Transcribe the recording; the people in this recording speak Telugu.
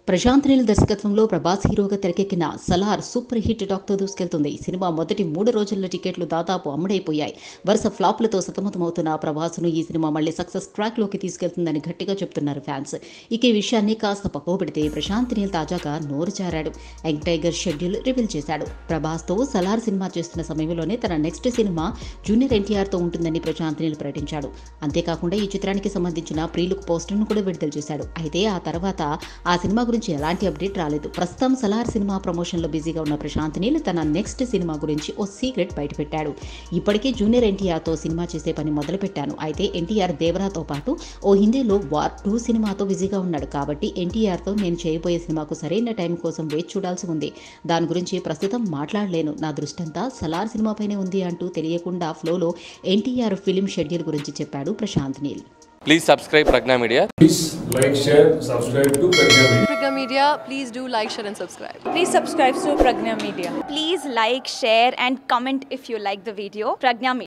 ప్రశాంత్ నీల్ దర్శకత్వంలో ప్రభాస్ హీరోగా తెరకెక్కిన సలార్ సూపర్ హిట్ టాక్తో దూసుకెళ్తుంది. సినిమా మొదటి 3 రోజుల్లో టికెట్లు దాదాపు అమ్ముడైపోయాయి. వరుస ఫ్లాప్లతో సతమతమవుతున్న ప్రభాస్ను ఈ సినిమా మళ్లీ సక్సెస్ ట్రాక్లోకి తీసుకెళ్తుందని గట్టిగా చెప్తున్నారు ఫ్యాన్స్. ఇక ఈ విషయాన్ని కాస్త పక్కకు పెడితే ప్రశాంత్ నీల్ తాజాగా నోరు జారాడు. యంగ్ టైగర్ షెడ్యూల్ రివీల్ చేశాడు. ప్రభాస్తో సలార్ సినిమా చేస్తున్న సమయంలోనే తన నెక్స్ట్ సినిమా జూనియర్ ఎన్టీఆర్తో ఉంటుందని ప్రశాంత్ నీల్ ప్రకటించాడు. అంతేకాకుండా ఈ చిత్రానికి సంబంధించిన ప్రీలుక్ పోస్టర్ను కూడా విడుదల చేశాడు. అయితే ఆ తర్వాత ఆ సినిమా గురించి ఎలాంటి అప్డేట్ రాలేదు. ప్రస్తుతం సలార్ సినిమా ప్రమోషన్లో బిజీగా ఉన్న ప్రశాంత్ నీల్ తన నెక్స్ట్ సినిమా గురించి ఓ సీక్రెట్ బయటపెట్టాడు. ఇప్పటికే జూనియర్ ఎన్టీఆర్తో సినిమా చేసే పని మొదలుపెట్టాను. అయితే ఎన్టీఆర్ దేవరాతో పాటు ఓ హిందీలో వార్ 2 సినిమాతో బిజీగా ఉన్నాడు. కాబట్టి ఎన్టీఆర్తో నేను చేయబోయే సినిమాకు సరైన టైం కోసం వేచి చూడాల్సి ఉంది. దాని గురించి ప్రస్తుతం మాట్లాడలేను. నా దృష్టంతా సలార్ సినిమాపైనే ఉంది అంటూ తెలియకుండా ఫ్లోలో ఎన్టీఆర్ ఫిలిం షెడ్యూల్ గురించి చెప్పాడు Prashanth Neel. Please subscribe Pragna Media. Please like, share, subscribe to Pragna Media. Pragna Media, please do like, share and subscribe. Please subscribe to Pragna Media. Please like, share and comment if you like the video. Pragna Media.